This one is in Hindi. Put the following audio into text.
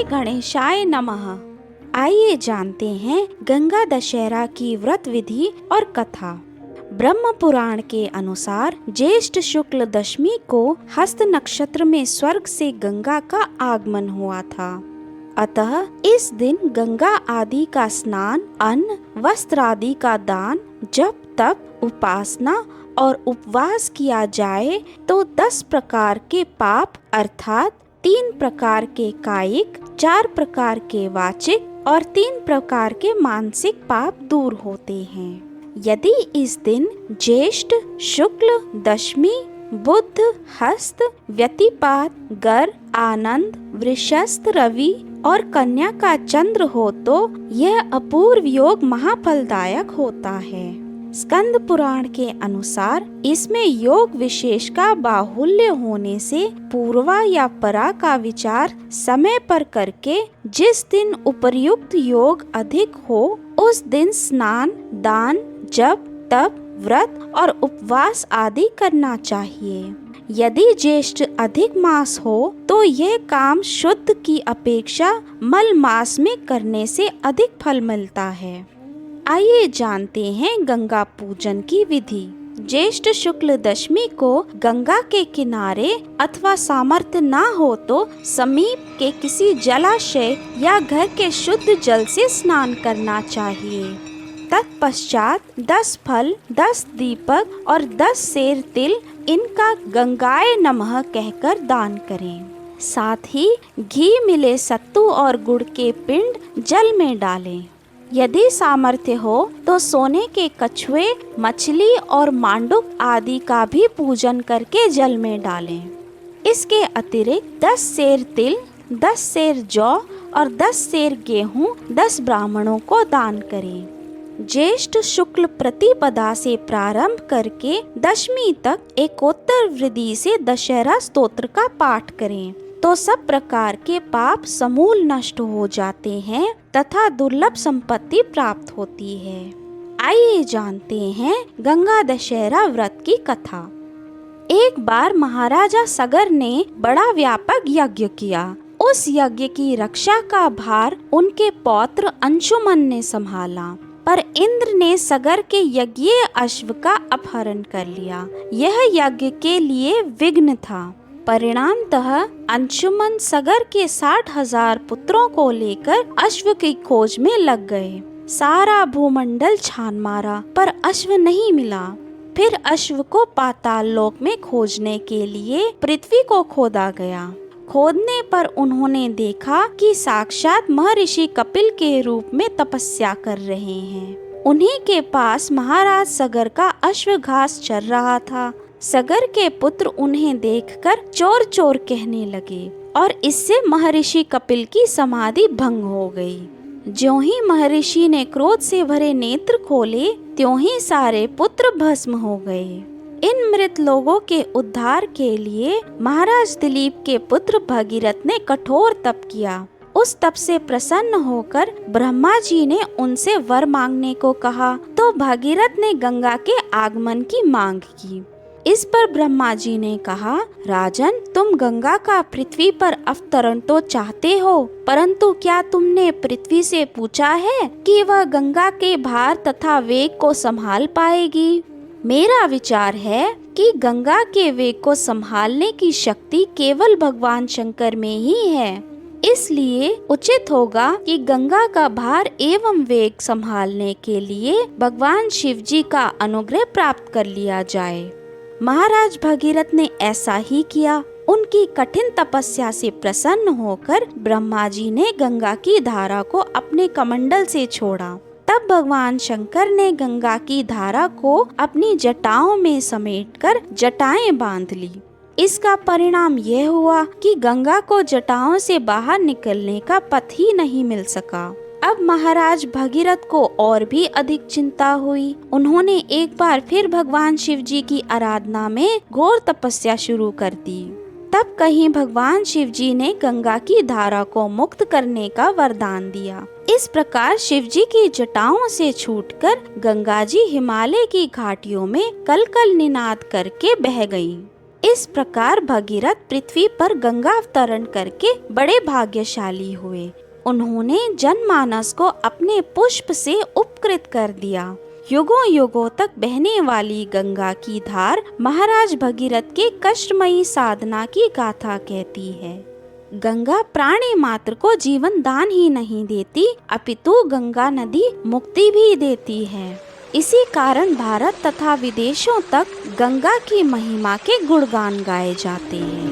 गणेशाय नमः। आइए जानते हैं गंगा दशहरा की व्रत विधि और कथा। ब्रह्म पुराण के अनुसार ज्येष्ठ शुक्ल दशमी को हस्त नक्षत्र में स्वर्ग से गंगा का आगमन हुआ था। अतः इस दिन गंगा आदि का स्नान, अन्न, वस्त्र आदि का दान, जप तप, उपासना और उपवास किया जाए तो 10 प्रकार के पाप अर्थात 3 प्रकार के कायिक, 4 प्रकार के वाचिक और 3 प्रकार के मानसिक पाप दूर होते हैं। यदि इस दिन ज्येष्ठ शुक्ल दशमी, बुध, हस्त, व्यतिपात, गर, आनंद, वृषस्थ, रवि और कन्या का चंद्र हो तो यह अपूर्व योग महाफलदायक होता है। स्कंद पुराण के अनुसार इसमें योग विशेष का बाहुल्य होने से पूर्वा या परा का विचार समय पर करके जिस दिन उपर्युक्त योग अधिक हो उस दिन स्नान, दान, जप, तप, व्रत और उपवास आदि करना चाहिए। यदि ज्येष्ठ अधिक मास हो तो यह काम शुद्ध की अपेक्षा मल मास में करने से अधिक फल मिलता है। आइए जानते हैं गंगा पूजन की विधि। ज्येष्ठ शुक्ल दशमी को गंगा के किनारे अथवा सामर्थ्य न हो तो समीप के किसी जलाशय या घर के शुद्ध जल से स्नान करना चाहिए। तत्पश्चात 10 फल, 10 दीपक और 10 सेर तिल इनका गंगाए नमः कहकर दान करें। साथ ही घी मिले सत्तू और गुड़ के पिंड जल में डालें। यदि सामर्थ्य हो तो सोने के कछुए, मछली और मांडुक आदि का भी पूजन करके जल में डालें। इसके अतिरिक्त 10 सेर तिल, 10 सेर जौ और 10 सेर गेहूं 10 ब्राह्मणों को दान करें। ज्येष्ठ शुक्ल प्रतिपदा से प्रारंभ करके दशमी तक एकोत्तर विधि से दशहरा स्तोत्र का पाठ करें तो सब प्रकार के पाप समूल नष्ट हो जाते हैं तथा दुर्लभ संपत्ति प्राप्त होती है। आइए जानते हैं गंगा दशहरा व्रत की कथा। एक बार महाराजा सगर ने बड़ा व्यापक यज्ञ किया। उस यज्ञ की रक्षा का भार उनके पौत्र अंशुमन ने संभाला, पर इंद्र ने सगर के यज्ञीय अश्व का अपहरण कर लिया। यह यज्ञ के लिए विघ्न था। परिणामतः अंशुमन सगर के 60,000 पुत्रों को लेकर अश्व की खोज में लग गए। सारा भूमंडल छान मारा पर अश्व नहीं मिला। फिर अश्व को पाताल लोक में खोजने के लिए पृथ्वी को खोदा गया। खोदने पर उन्होंने देखा कि साक्षात महर्षि कपिल के रूप में तपस्या कर रहे हैं। उन्हीं के पास महाराज सगर का अश्व घास चर रहा था। सगर के पुत्र उन्हें देखकर चोर चोर कहने लगे और इससे महर्षि कपिल की समाधि भंग हो गई। ज्यों ही महर्षि ने क्रोध से भरे नेत्र खोले त्यों ही सारे पुत्र भस्म हो गए। इन मृत लोगों के उद्धार के लिए महाराज दिलीप के पुत्र भगीरथ ने कठोर तप किया। उस तप से प्रसन्न होकर ब्रह्मा जी ने उनसे वर मांगने को कहा तो भगीरथ ने गंगा के आगमन की मांग की। इस पर ब्रह्मा जी ने कहा, राजन, तुम गंगा का पृथ्वी पर अवतरण तो चाहते हो, परंतु क्या तुमने पृथ्वी से पूछा है कि वह गंगा के भार तथा वेग को संभाल पाएगी? मेरा विचार है कि गंगा के वेग को संभालने की शक्ति केवल भगवान शंकर में ही है। इसलिए उचित होगा कि गंगा का भार एवं वेग संभालने के लिए भगवान शिव जी का अनुग्रह प्राप्त कर लिया जाए। महाराज भगीरथ ने ऐसा ही किया। उनकी कठिन तपस्या से प्रसन्न होकर ब्रह्मा जी ने गंगा की धारा को अपने कमंडल से छोड़ा। तब भगवान शंकर ने गंगा की धारा को अपनी जटाओं में समेटकर जटाएं बांध ली। इसका परिणाम यह हुआ कि गंगा को जटाओं से बाहर निकलने का पथ ही नहीं मिल सका। अब महाराज भगीरथ को और भी अधिक चिंता हुई। उन्होंने एक बार फिर भगवान शिव जी की आराधना में घोर तपस्या शुरू कर दी। तब कहीं भगवान शिव जी ने गंगा की धारा को मुक्त करने का वरदान दिया। इस प्रकार शिव जी की जटाओं से छूटकर गंगा जी हिमालय की घाटियों में कल कल निनाद करके बह गयी। इस प्रकार भगीरथ पृथ्वी पर गंगा अवतरण करके बड़े भाग्यशाली हुए। उन्होंने जनमानस को अपने पुष्प से उपकृत कर दिया। युगों युगों तक बहने वाली गंगा की धार महाराज भगीरथ के कष्टमयी साधना की गाथा कहती है। गंगा प्राणी मात्र को जीवन दान ही नहीं देती, अपितु गंगा नदी मुक्ति भी देती है। इसी कारण भारत तथा विदेशों तक गंगा की महिमा के गुणगान गाए जाते हैं।